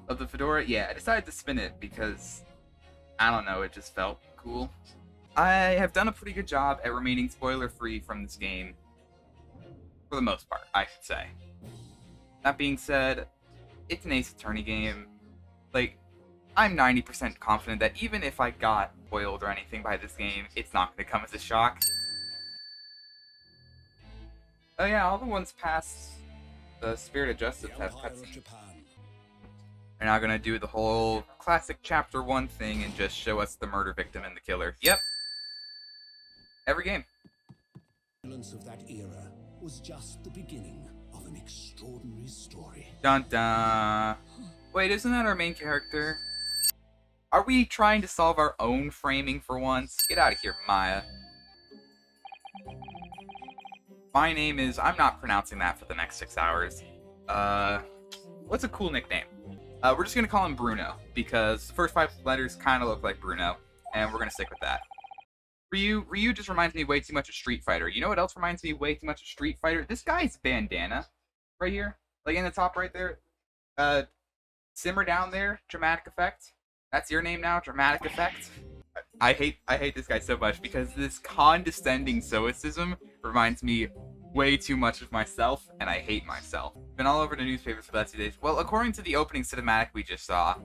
Of the fedora? Yeah, I decided to spin it because, I don't know, it just felt cool. I have done a pretty good job at remaining spoiler-free from this game, for the most part, I should say. That being said, it's an Ace Attorney game. Like, I'm 90% confident that even if I got spoiled or anything by this game, it's not going to come as a shock. Oh yeah, all the ones past the Spirit of Justice have cutscenes. They're now gonna do the whole classic Chapter 1 thing and just show us the murder victim and the killer. Yep. Every game. The violence of that era was just the beginning of an extraordinary story. Dun dun. Wait, isn't that our main character? Are we trying to solve our own framing for once? Get out of here, Maya. My name is... I'm not pronouncing that for the next 6 hours. What's a cool nickname? We're just gonna call him Bruno, because the first 5 letters kind of look like Bruno, and we're gonna stick with that. Ryu just reminds me way too much of Street Fighter. You know what else reminds me way too much of Street Fighter? This guy's bandana, right here, like in the top right there. Simmer down there, dramatic effect. That's your name now, dramatic effect. I hate this guy so much because this condescending stoicism reminds me way too much of myself, and I hate myself. Been all over the newspapers for the last 2 days. Well, according to the opening cinematic we just saw,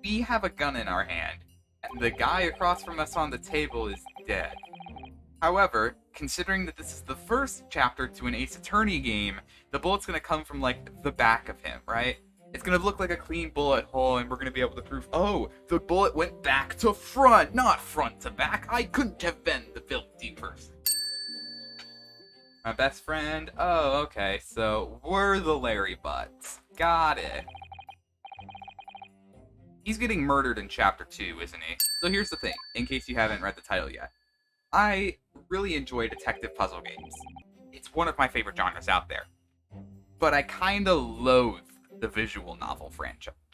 we have a gun in our hand, and the guy across from us on the table is dead. However, considering that this is the first chapter to an Ace Attorney game, the bullet's gonna come from, like, the back of him, right? It's gonna look like a clean bullet hole, and we're gonna be able to prove, oh, the bullet went back to front, not front to back. I couldn't have been the guilty person. My best friend? Oh, okay, so we're the Larry Butts. Got it. He's getting murdered in Chapter 2, isn't he? So here's the thing, in case you haven't read the title yet. I really enjoy detective puzzle games. It's one of my favorite genres out there. But I kinda loathe the visual novel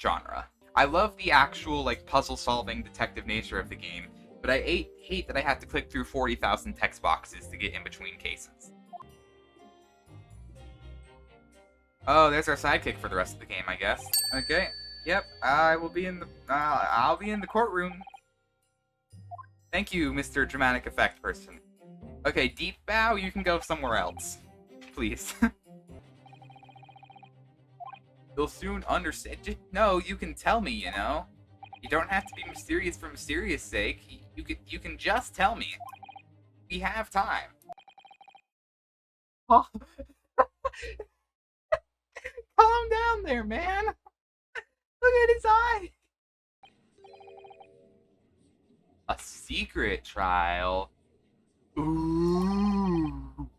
genre. I love the actual, like, puzzle-solving detective nature of the game, but I hate that I have to click through 40,000 text boxes to get in between cases. Oh, there's our sidekick for the rest of the game, I guess. Okay. Yep, I will be in the... I'll be in the courtroom. Thank you, Mr. Dramatic Effect person. Okay, deep bow, you can go somewhere else. Please. You'll soon understand. No, you can tell me, you know? You don't have to be mysterious for mysterious sake. You can just tell me. We have time. Oh. Calm down there, man. Look at his eye. A secret trial. Ooh.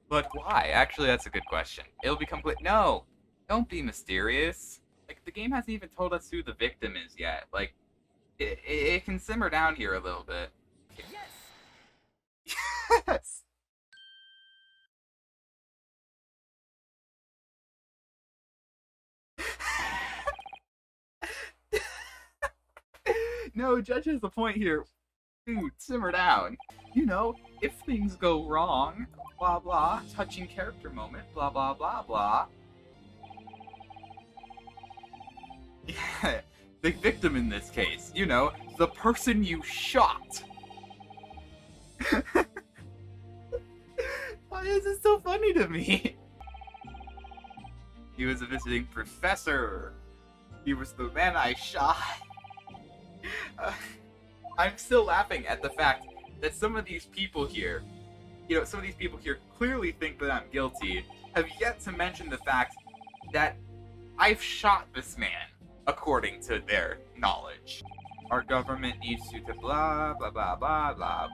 But why? Actually, that's a good question. It'll become clear. No, don't be mysterious. Like, the game hasn't even told us who the victim is yet. Like, it can simmer down here a little bit. Yes. Yes. No, Judge has a point here. Dude, simmer down. You know, if things go wrong, blah blah, touching character moment, blah blah blah blah. Yeah, the victim in this case, you know, the person you shot. Why is this so funny to me? He was a visiting professor. He was the man I shot. I'm still laughing at the fact that some of these people here, clearly think that I'm guilty, have yet to mention the fact that I've shot this man, according to their knowledge. Our government needs to blah, blah, blah, blah, blah.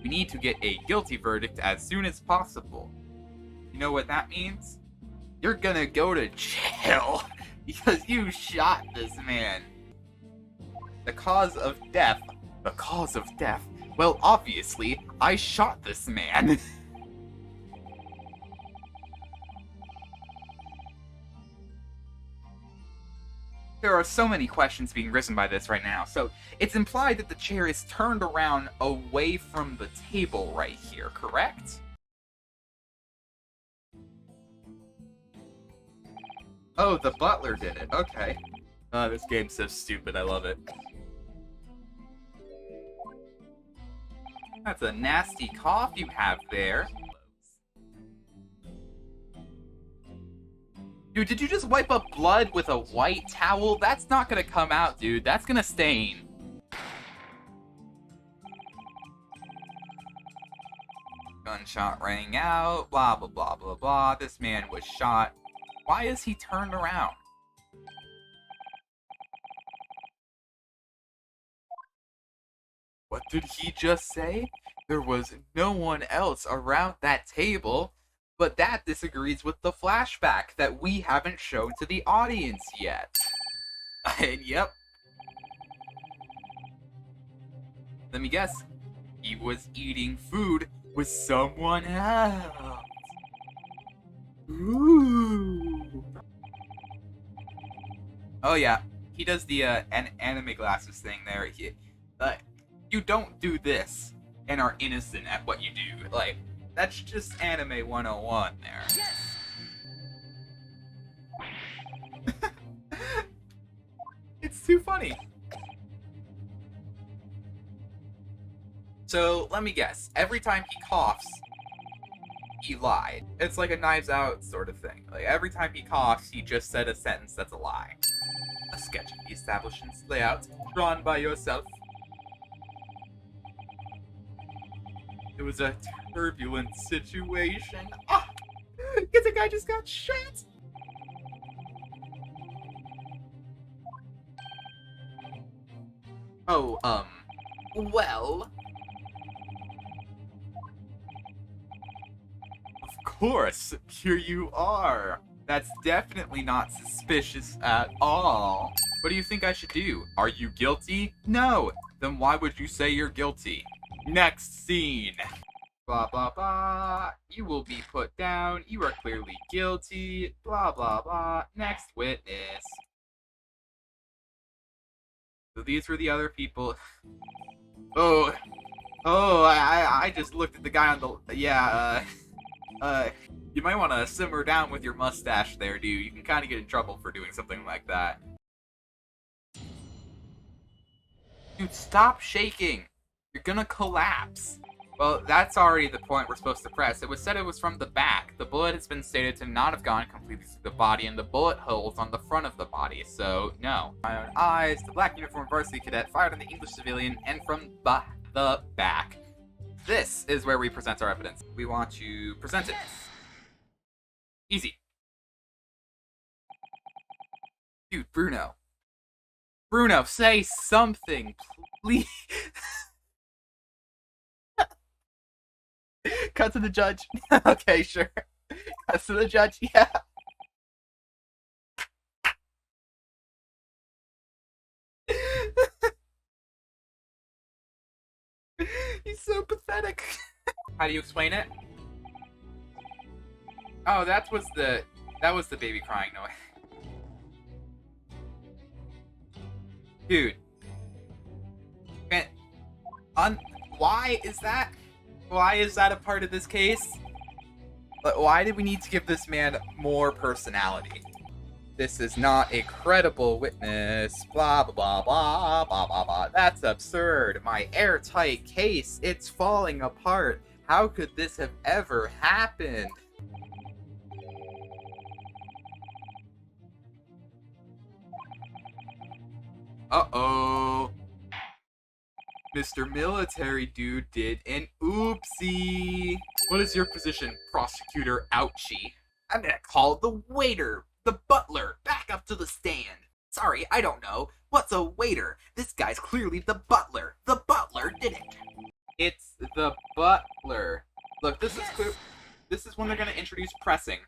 We need to get a guilty verdict as soon as possible. You know what that means? You're gonna go to jail because you shot this man. The cause of death. The cause of death. Well, obviously, I shot this man. There are so many questions being risen by this right now. So, it's implied that the chair is turned around away from the table right here, correct? Oh, the butler did it. Okay. This game's so stupid. I love it. That's a nasty cough you have there. Dude, did you just wipe up blood with a white towel? That's not gonna come out, dude. That's gonna stain. Gunshot rang out, blah, blah, blah, blah, blah. This man was shot. Why is he turned around? What did he just say? There was no one else around that table, but that disagrees with the flashback that we haven't shown to the audience yet. And yep. Let me guess. He was eating food with someone else. Ooh. Oh yeah, he does the anime glasses thing there. You don't do this and are innocent at what you do. Like, that's just anime 101 there. Yes! It's too funny. So, let me guess. Every time he coughs, he lied. It's like a Knives Out sort of thing. Like, every time he coughs, he just said a sentence that's a lie. A sketch of the establishment's layout, drawn by yourself. It was a turbulent situation. Ah! Guess the guy just got shot! Oh, well... Of course, here you are. That's definitely not suspicious at all. What do you think I should do? Are you guilty? No. Then why would you say you're guilty? Next scene. Blah, blah, blah. You will be put down. You are clearly guilty. Blah, blah, blah. Next witness. So these were the other people. Oh, I just looked at the guy on the... Yeah, you might want to simmer down with your mustache there, dude. You can kind of get in trouble for doing something like that. Dude, stop shaking. You're gonna collapse. Well, that's already the point we're supposed to press. It was said it was from the back. The bullet has been stated to not have gone completely through the body, and the bullet holes on the front of the body, so no. My own eyes, the black uniform varsity cadet fired on the English civilian, and from the back. This is where we present our evidence. We want to present it. Easy. Dude, Bruno. Bruno, say something, please. Cut to the judge. Okay, sure. Cut to the judge, yeah. He's so pathetic. How do you explain it? Oh, that was the baby crying noise. Dude. Man, why is that? Why is that a part of this case? Why did we need to give this man more personality? This is not a credible witness. Blah, blah, blah, blah, blah, blah, blah. That's absurd. My airtight case, it's falling apart. How could this have ever happened? Uh-oh. Mr. Military Dude did an oopsie. What is your position, Prosecutor Ouchie? I'm gonna call the waiter, the butler, back up to the stand. Sorry, I don't know. What's a waiter? This guy's clearly the butler. The butler did it. It's the butler. Look, this is clear. This is when they're gonna introduce pressing.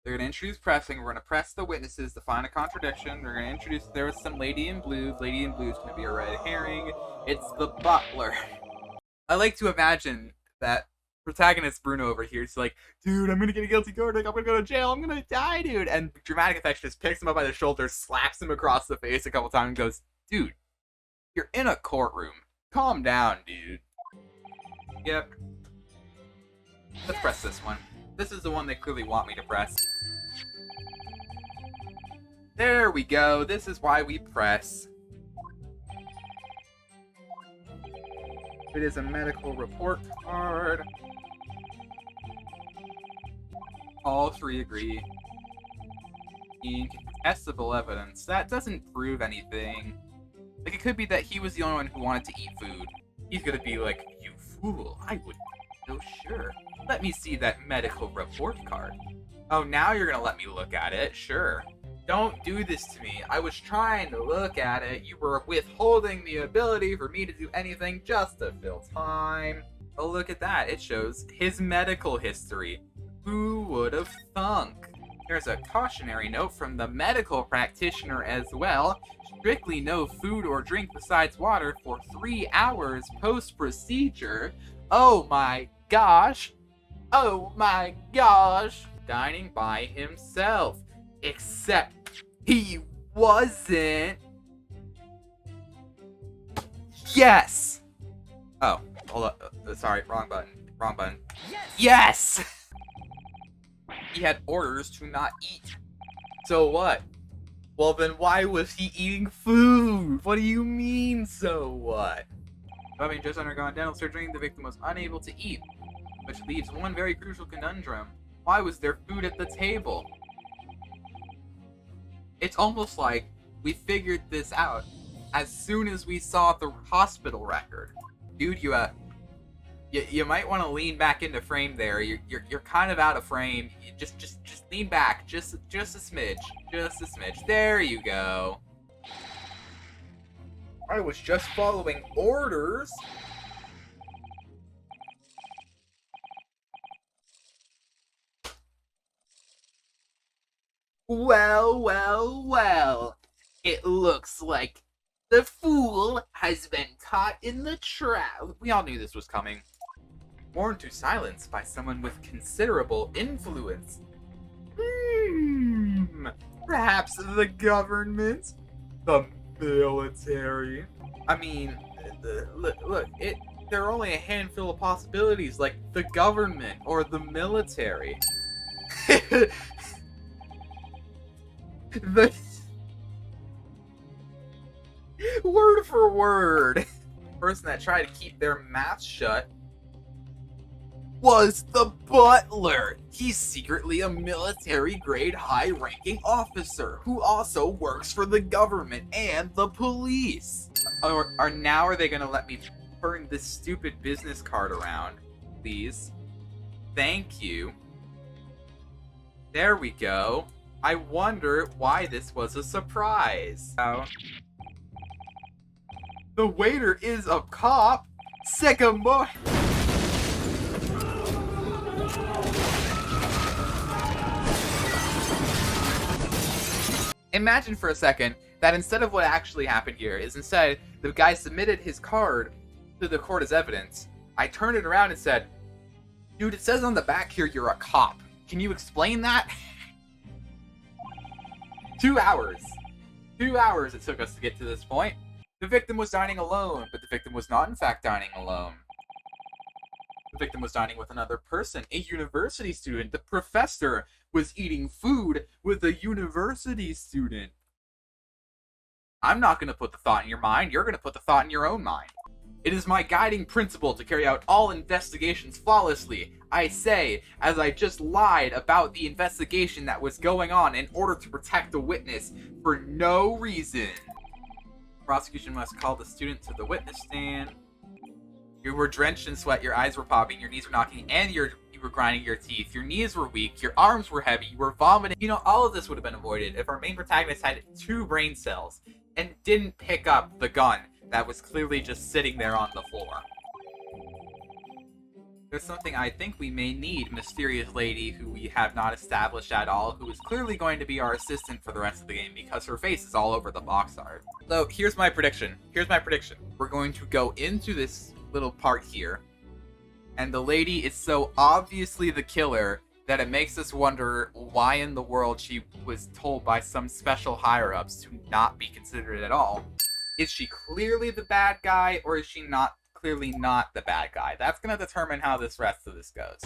They're gonna introduce pressing. We're gonna press the witnesses to find a contradiction. They're gonna introduce. There was some lady in blue. Lady in blue is gonna be a red herring. It's the butler. I like to imagine that protagonist Bruno over here is like, dude, I'm gonna get a guilty verdict. I'm gonna go to jail. I'm gonna die, dude. And dramatic effects just picks him up by the shoulder, slaps him across the face a couple times, and goes, dude, you're in a courtroom. Calm down, dude. Yep. Let's press this one. This is the one they clearly want me to press. There we go. This is why we press. It is a medical report card. All three agree. Incontestable evidence. That doesn't prove anything. Like, it could be that he was the only one who wanted to eat food. He's gonna be like, you fool, I wouldn't. Oh, sure. Let me see that medical report card. Oh, now you're gonna let me look at it? Sure. Don't do this to me. I was trying to look at it. You were withholding the ability for me to do anything just to fill time. Oh, look at that. It shows his medical history. Who would have thunk? There's a cautionary note from the medical practitioner as well. Strictly no food or drink besides water for 3 hours post-procedure. Oh my gosh. Oh my gosh. Dining by himself. Except he wasn't. Yes! Oh, hold up. Sorry, wrong button. Wrong button. Yes! He had orders to not eat. So what? Well, then why was he eating food? What do you mean, so what? Having just undergone dental surgery, the victim was unable to eat, which leaves one very crucial conundrum. Why was there food at the table? It's almost like we figured this out as soon as we saw the hospital record. Dude, you might want to lean back into frame there. You're kind of out of frame. You just lean back, just a smidge, just a smidge. There you go. I was just following orders. Well, well, well. It looks like the fool has been caught in the trap. We all knew this was coming. Warned to silence by someone with considerable influence. Perhaps the government? The military? I mean, look, there are only a handful of possibilities, like the government or the military. The word for word. Person that tried to keep their mouth shut was the butler. He's secretly a military-grade high-ranking officer who also works for the government and the police. Now are they gonna let me turn this stupid business card around? Please. Thank you. There we go. I wonder why this was a surprise. Oh. The waiter is a cop? Sycamore. Imagine for a second that instead of what actually happened here is instead the guy submitted his card to the court as evidence. I turned it around and said, dude, it says on the back here you're a cop. Can you explain that? 2 hours. 2 hours it took us to get to this point. The victim was dining alone, but the victim was not in fact dining alone. The victim was dining with another person, a university student. The professor was eating food with a university student. I'm not going to put the thought in your mind. You're going to put the thought in your own mind. It is my guiding principle to carry out all investigations flawlessly. I say, as I just lied about the investigation that was going on in order to protect a witness for no reason. Prosecution must call the student to the witness stand. You were drenched in sweat, your eyes were popping, your knees were knocking, and you were grinding your teeth. Your knees were weak, your arms were heavy, you were vomiting. You know, all of this would have been avoided if our main protagonist had 2 brain cells and didn't pick up the gun that was clearly just sitting there on the floor. There's something I think we may need, mysterious lady who we have not established at all, who is clearly going to be our assistant for the rest of the game because her face is all over the box art. So here's my prediction. We're going to go into this little part here, and the lady is so obviously the killer that it makes us wonder why in the world she was told by some special higher-ups to not be considered at all. Is she clearly the bad guy, or is she not clearly not the bad guy? That's gonna determine how this rest of this goes.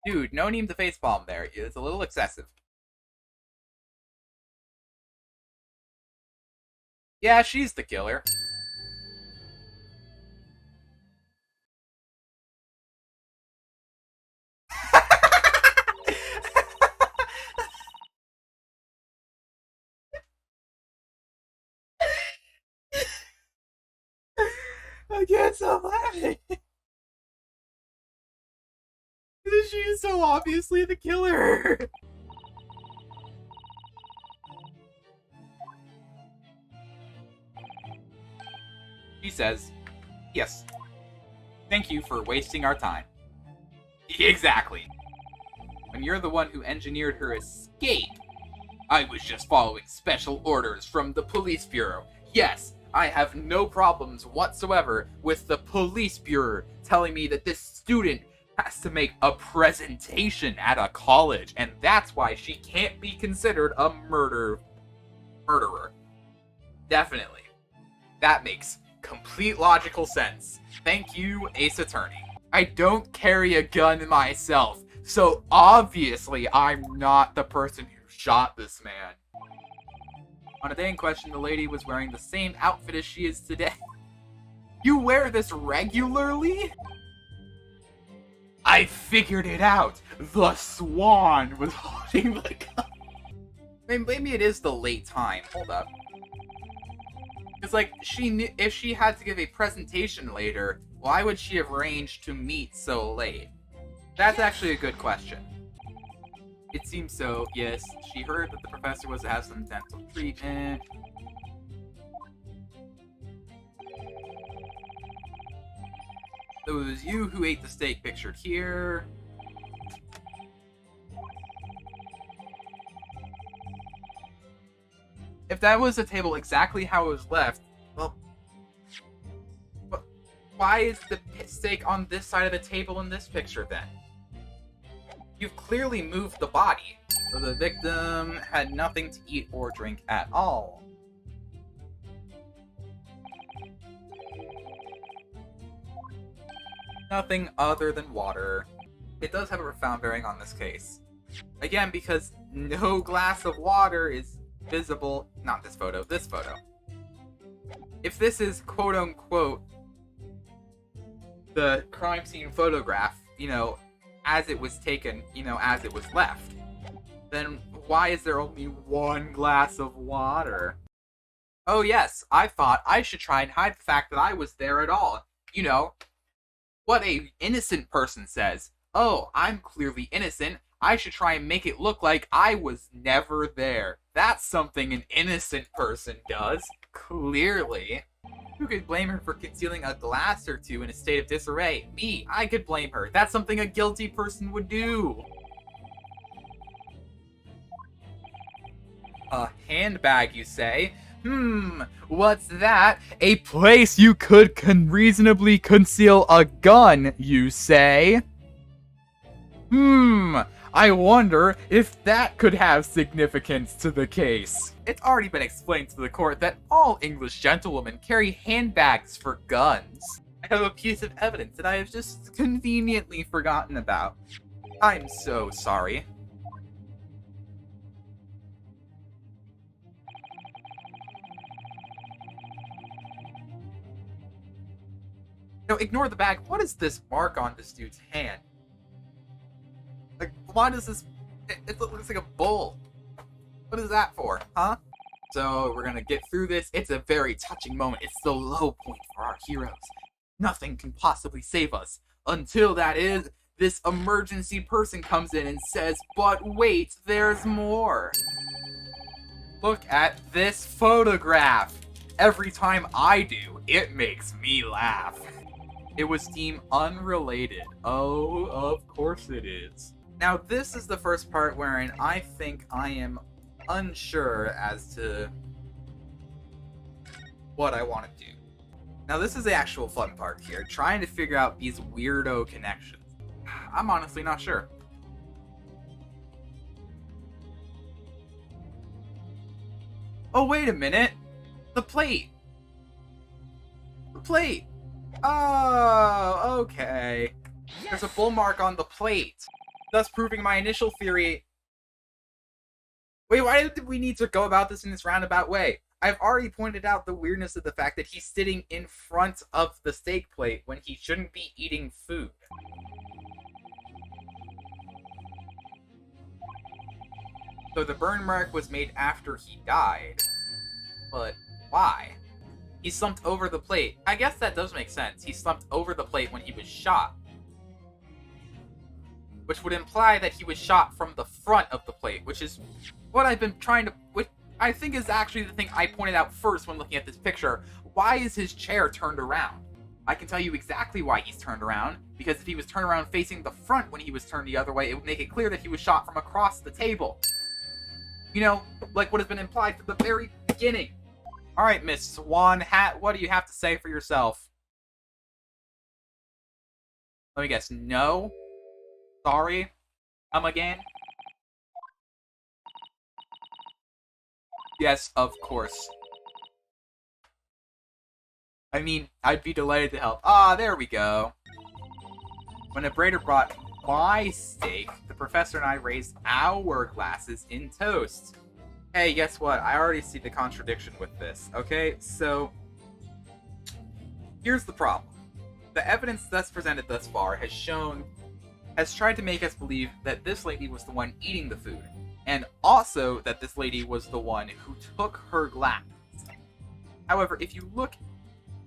Dude, no need to facepalm there. It's a little excessive. Yeah, she's the killer. I can't stop laughing. She's so obviously the killer. She says, "Yes. Thank you for wasting our time." Exactly. When you're the one who engineered her escape. I was just following special orders from the police bureau. Yes, I have no problems whatsoever with the police bureau telling me that this student has to make a presentation at a college, and that's why she can't be considered a murderer. Definitely. That makes complete logical sense. Thank you, Ace Attorney. I don't carry a gun myself, so obviously I'm not the person who shot this man. On a day in question, the lady was wearing the same outfit as she is today. You wear this regularly? I figured it out. The swan was holding the gun. Maybe it is the late time. Hold up. It's like, if she had to give a presentation later, why would she have arranged to meet so late? That's actually a good question. It seems so, yes. She heard that the professor was to have some dental treatment. It was you who ate the steak pictured here. If that was the table exactly how it was left, well, why is the steak on this side of the table in this picture then? You've clearly moved the body. So the victim had nothing to eat or drink at all. Nothing other than water. It does have a profound bearing on this case. Again, because no glass of water is visible. Not this photo, this photo. If this is quote-unquote the crime scene photograph, you know, as it was taken, you know, as it was left, then why is there only one glass of water? Oh yes, I thought I should try and hide the fact that I was there at all. You know, what a innocent person says. Oh, I'm clearly innocent. I should try and make it look like I was never there. That's something an innocent person does. Clearly. Who could blame her for concealing a glass or two in a state of disarray? Me, I could blame her. That's something a guilty person would do. A handbag, you say? What's that? A place you could reasonably conceal a gun, you say? I wonder if that could have significance to the case. It's already been explained to the court that all English gentlewomen carry handbags for guns. I have a piece of evidence that I have just conveniently forgotten about. I'm so sorry. No, ignore the bag. What is this mark on this dude's hand? Like, why does this... It looks like a bull. What is that for, huh? So, we're gonna get through this. It's a very touching moment. It's the low point for our heroes. Nothing can possibly save us. Until that is, this emergency person comes in and says, but wait, there's more. Look at this photograph. Every time I do, it makes me laugh. It was deemed unrelated. Oh, of course it is. Now, this is the first part wherein I think I am unsure as to what I want to do. Now, this is the actual fun part here, trying to figure out these weirdo connections. I'm honestly not sure. Oh, wait a minute! The plate! The plate! Oh, okay. There's a bull mark on the plate, thus proving my initial theory. Wait, why did we need to go about this in this roundabout way? I've already pointed out the weirdness of the fact that he's sitting in front of the steak plate when he shouldn't be eating food. So the burn mark was made after he died. But why? He slumped over the plate. I guess that does make sense. He slumped over the plate when he was shot. Which would imply that he was shot from the front of the plate, which is what I've been trying to... Which I think is actually the thing I pointed out first when looking at this picture. Why is his chair turned around? I can tell you exactly why he's turned around, because if he was turned around facing the front when he was turned the other way, it would make it clear that he was shot from across the table. You know, like what has been implied from the very beginning. Alright, Miss Swan Hat, what do you have to say for yourself? Let me guess, no? Sorry? Come again? Yes, of course. I mean, I'd be delighted to help. Ah, there we go. When a braider brought my steak, the professor and I raised our glasses in toast. Hey, guess what? I already see the contradiction with this, okay? So, here's the problem. The evidence thus presented thus far has tried to make us believe that this lady was the one eating the food, and also that this lady was the one who took her glass. However, if you look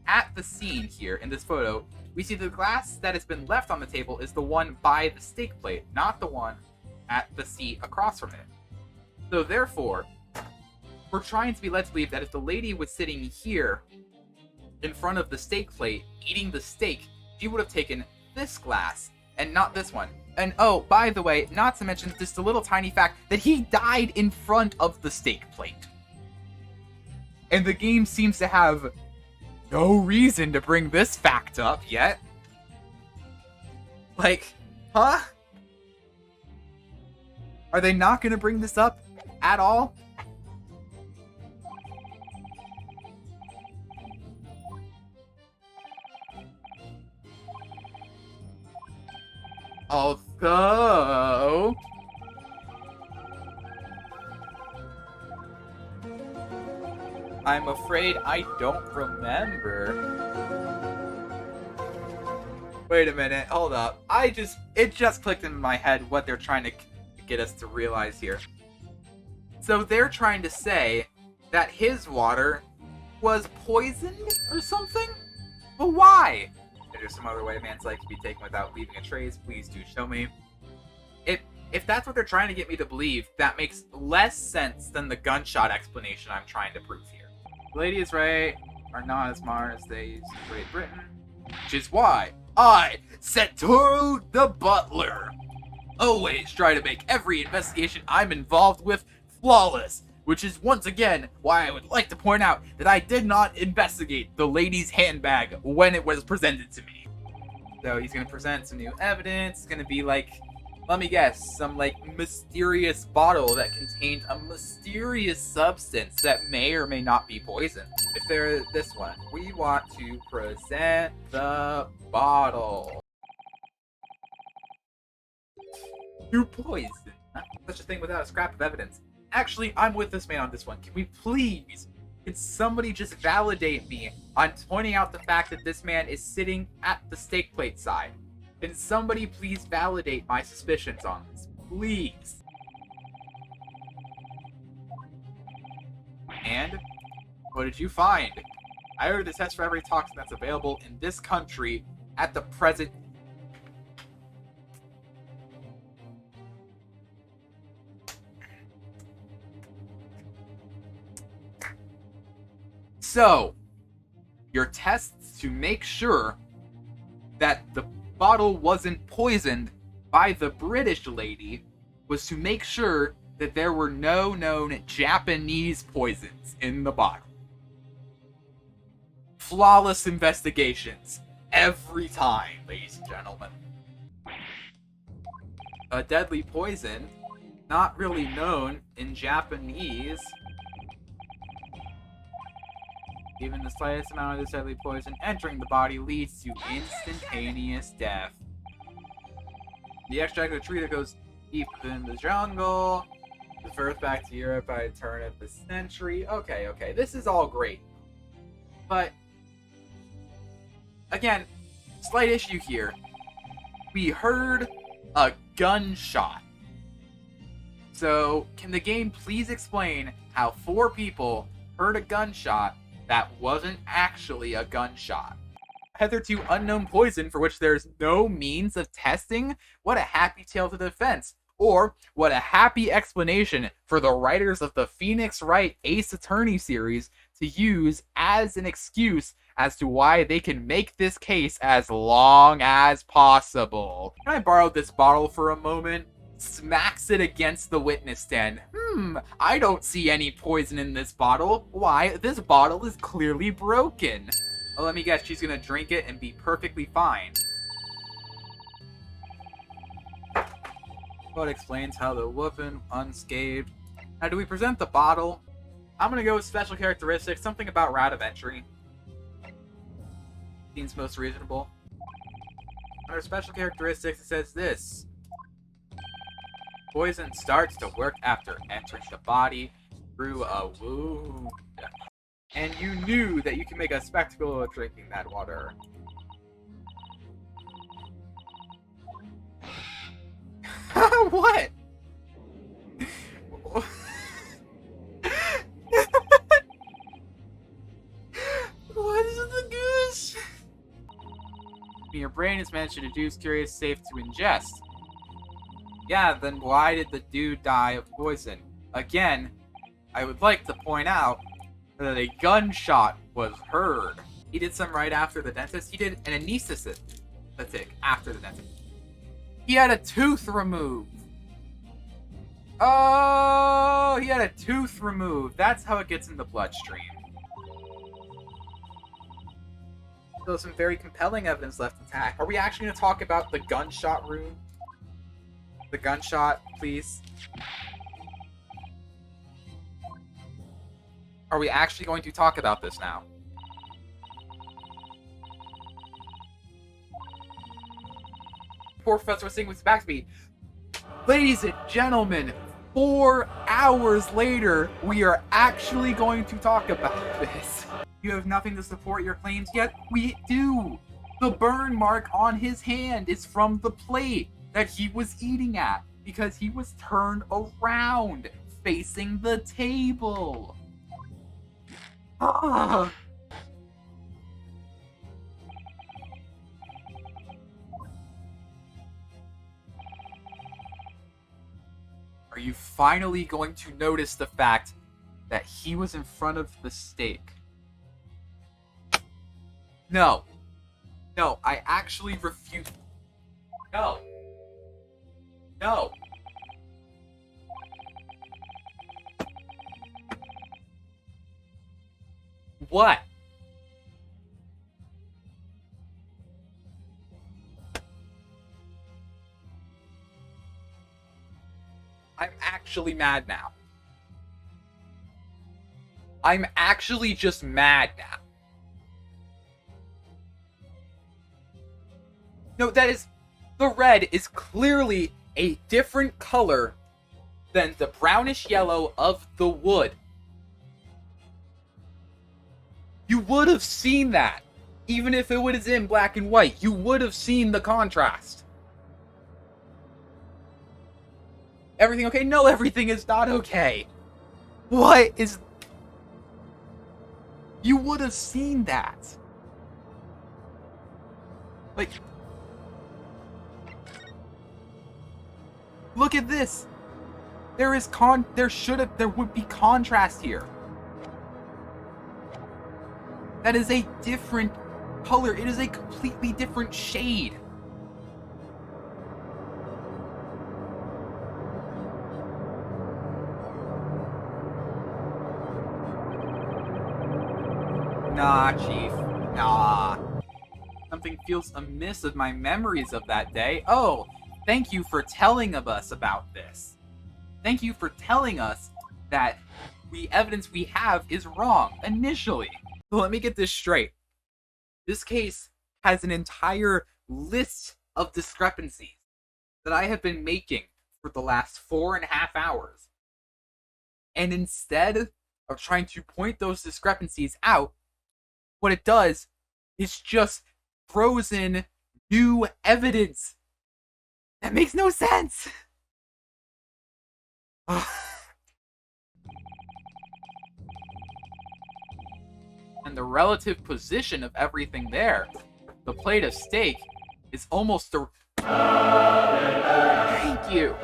at the scene here in this photo, we see the glass that has been left on the table is the one by the steak plate, not the one at the seat across from it. So therefore, we're trying to be led to believe that if the lady was sitting here in front of the steak plate eating the steak, she would have taken this glass and not this one. And oh, by the way, not to mention just a little tiny fact that he died in front of the steak plate. And the game seems to have no reason to bring this fact up yet. Like, huh? Are they not going to bring this up at all? Although... I'm afraid I don't remember. Wait a minute, hold up. It just clicked in my head what they're trying to get us to realize here. So they're trying to say that his water was poisoned or something? But why? If there's some other way man's life can be taken without leaving a trace, please do show me. If that's what they're trying to get me to believe, that makes less sense than the gunshot explanation I'm trying to prove here. The lady is right, are not as smart as they used in Great Britain, which is why I, Satoru the Butler, always try to make every investigation I'm involved with flawless, which is once again why I would like to point out that I did not investigate the lady's handbag when it was presented to me. So he's going to present some new evidence. It's going to be like, let me guess, some like mysterious bottle that contained a mysterious substance that may or may not be poison. If they're this one, we want to present the bottle. You're poison. Such a thing without a scrap of evidence. Actually, I'm with this man on this one. Can we please, can somebody just validate me on pointing out the fact that this man is sitting at the steak plate side? Can somebody please validate my suspicions on this? Please. And what did you find? I ordered the test for every toxin that's available in this country at the present. So, your tests to make sure that the bottle wasn't poisoned by the British lady was to make sure that there were no known Japanese poisons in the bottle. Flawless investigations every time, ladies and gentlemen. A deadly poison, not really known in Japanese. Even the slightest amount of this deadly poison entering the body leads to instantaneous death. The extract of the tree that goes deep in the jungle. Birth back to Europe by the turn of the century. Okay, this is all great. But, again, slight issue here. We heard a gunshot. So, can the game please explain how 4 people heard a gunshot that wasn't actually a gunshot? Hitherto unknown poison for which there's no means of testing? What a happy tale to defense. Or, what a happy explanation for the writers of the Phoenix Wright Ace Attorney series to use as an excuse as to why they can make this case as long as possible. Can I borrow this bottle for a moment? Smacks it against the witness stand. I don't see any poison in this bottle. Why? This bottle is clearly broken. Well, let me guess, she's gonna drink it and be perfectly fine. What explains how the weapon unscathed. Now, do we present the bottle? I'm gonna go with special characteristics, something about route of entry. Seems most reasonable. Under special characteristics, it says this. Poison starts to work after entering the body through a wound. And you knew that you can make a spectacle of drinking that water. What? What is the goose? Your brain is meant to deduce curious safe to ingest. Yeah, then why did the dude die of poison? Again, I would like to point out that a gunshot was heard. He did some right after the dentist. He did an anesthetic after the dentist. He had a tooth removed. Oh, he had a tooth removed. That's how it gets in the bloodstream. So some very compelling evidence left intact. Are we actually going to talk about the gunshot room? The gunshot, please. Are we actually going to talk about this now? Poor Professor was sitting with his back to me. Ladies and gentlemen, 4 hours later, we are actually going to talk about this. You have nothing to support your claims yet? We do. The burn mark on his hand is from the plate that he was eating at because he was turned around, facing the table. Ah. Are you finally going to notice the fact that he was in front of the steak? No. No, I actually refuse. No. No. What? I'm actually mad now. I'm actually just mad now. No, that is... The red is clearly a different color than the brownish yellow of the wood. You would have seen that. Even if it was in black and white, you would have seen the contrast. Everything okay? No, everything is not okay. What is... You would have seen that. Like... Look at this. There would be contrast here. That is a different color. It is a completely different shade. Nah, Chief. Nah. Something feels amiss with my memories of that day. Oh, thank you for telling us about this. Thank you for telling us that the evidence we have is wrong initially. So let me get this straight. This case has an entire list of discrepancies that I have been making for the last 4.5 hours. And instead of trying to point those discrepancies out, what it does is just throws in new evidence that makes no sense. And the relative position of everything there. The plate of steak is almost the... Thank you.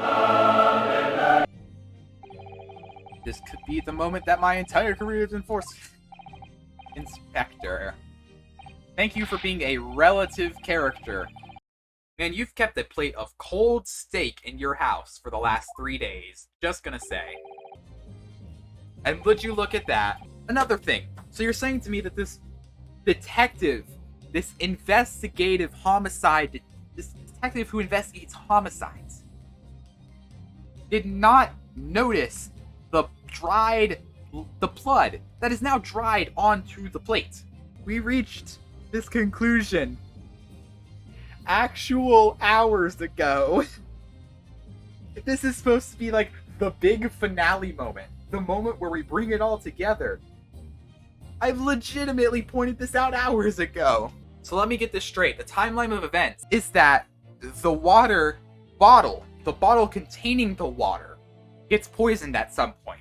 This could be the moment that my entire career has been forced. Inspector. Thank you for being a relative character. Man, you've kept a plate of cold steak in your house for the last 3 days. Just gonna say. And would you look at that? Another thing. So you're saying to me that this detective, this investigative homicide, this detective who investigates homicides, did not notice the blood that is now dried onto the plate. We reached this conclusion actual hours ago. This is supposed to be like the big finale moment, the moment where we bring it all together. I've legitimately pointed this out hours ago. So let me get this straight. The timeline of events is that the water bottle, the bottle containing the water, gets poisoned at some point.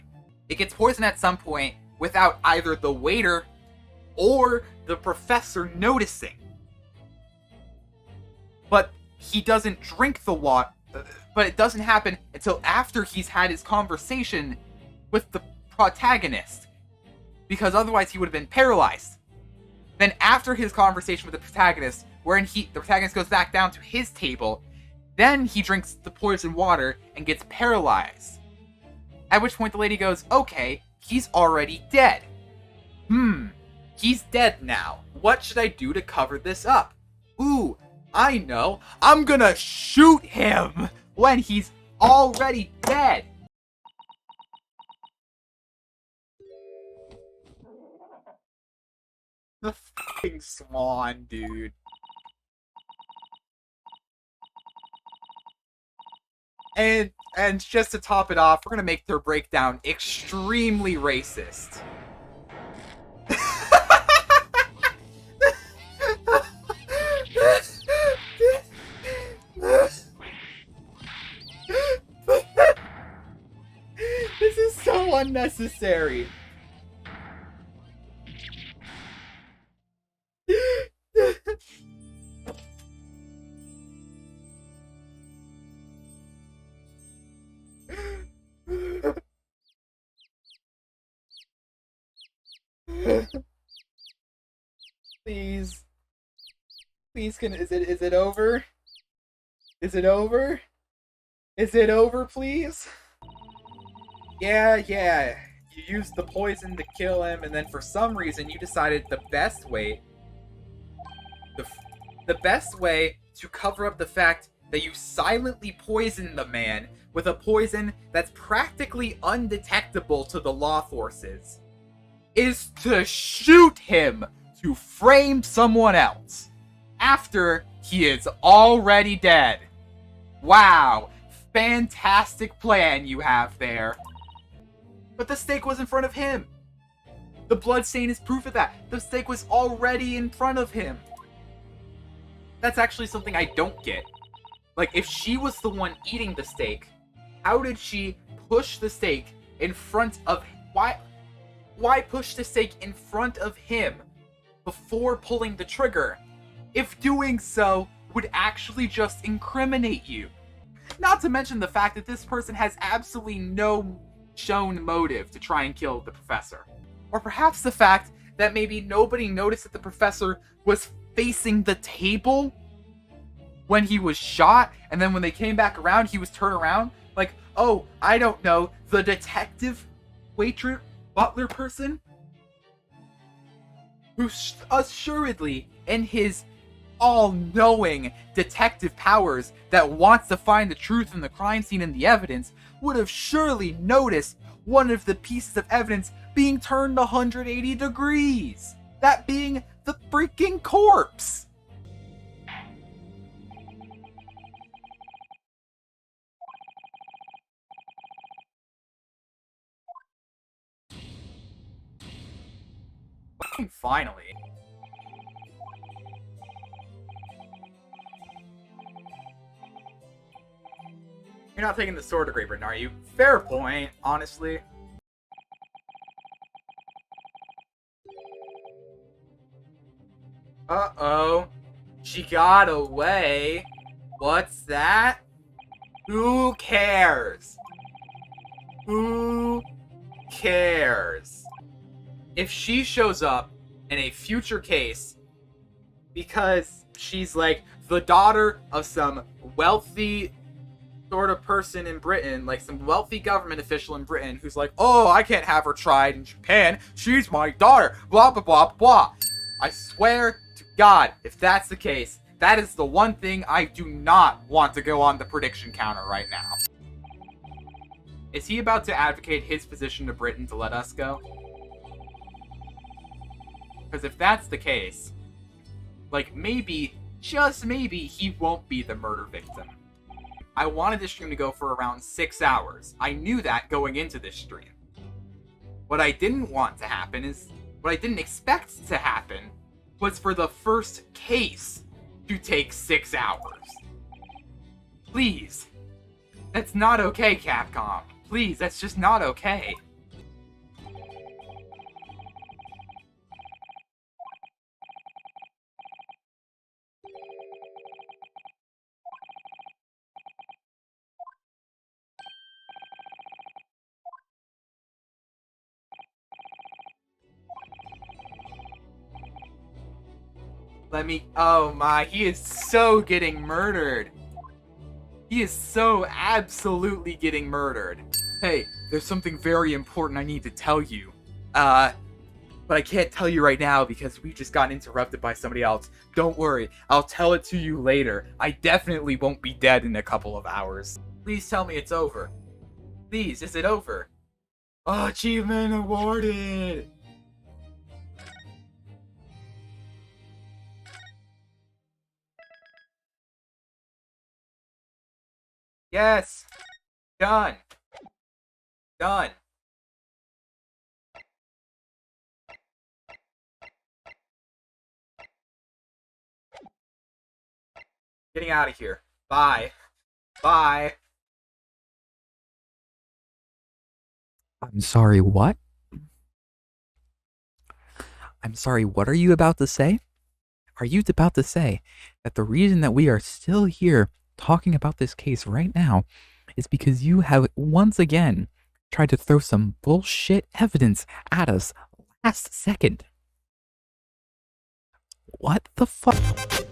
It gets poisoned at some point without either the waiter or the professor noticing. But he doesn't drink the water, but it doesn't happen until after he's had his conversation with the protagonist, because otherwise he would have been paralyzed. Then after his conversation with the protagonist, wherein the protagonist goes back down to his table, then he drinks the poison water and gets paralyzed. At which point the lady goes, okay, he's already dead. He's dead now. What should I do to cover this up? Ooh, I know. I'm gonna shoot him when he's already dead. The fucking swan, dude. And just to top it off, we're gonna make their breakdown extremely racist. This is so unnecessary. Please. Please, is it over? Is it over? Is it over, please? Yeah. You used the poison to kill him, and then for some reason you decided the best way to cover up the fact that you silently poisoned the man with a poison that's practically undetectable to the law forces is to shoot him to frame someone else after he is already dead. Wow, fantastic plan you have there. But the stake was in front of him. The blood stain is proof of that. The stake was already in front of him. That's actually something I don't get. Like, if she was the one eating the steak, how did she push the steak in front of... Why push the steak in front of him before pulling the trigger, if doing so would actually just incriminate you? Not to mention the fact that this person has absolutely no shown motive to try and kill the professor. Or perhaps the fact that maybe nobody noticed that the professor was facing the table when he was shot, and then when they came back around, he was turned around. Like, oh, I don't know, the detective, waiter, butler person, who assuredly, in his all-knowing detective powers that wants to find the truth in the crime scene and the evidence, would have surely noticed one of the pieces of evidence being turned 180 degrees. That being the freaking corpse. Fucking finally. You're not taking the sword degree, Britain, are you? Fair point, honestly. Uh-oh. She got away. What's that? Who cares? Who cares? If she shows up in a future case because she's like the daughter of some wealthy sort of person in Britain, like some wealthy government official in Britain who's like, oh, I can't have her tried in Japan. She's my daughter. Blah, blah, blah, blah. I swear to God, if that's the case, that is the one thing I do not want to go on the prediction counter right now. Is he about to advocate his position to Britain to let us go? Because if that's the case, like maybe, just maybe, he won't be the murder victim. I wanted this stream to go for around 6 hours. I knew that going into this stream. What I didn't want to happen is, what I didn't expect to happen was for the first case to take 6 hours. Please. That's not okay, Capcom. Please, that's just not okay. Oh my, he is so getting murdered. He is so absolutely getting murdered. Hey, there's something very important I need to tell you. But I can't tell you right now because we just got interrupted by somebody else. Don't worry, I'll tell it to you later. I definitely won't be dead in a couple of hours. Please tell me it's over. Please, is it over? Oh, achievement awarded! Yes! Done! Done! Getting out of here. Bye. Bye. I'm sorry, what? I'm sorry, what are you about to say? Are you about to say that the reason that we are still here talking about this case right now is because you have once again tried to throw some bullshit evidence at us last second? What the fuck?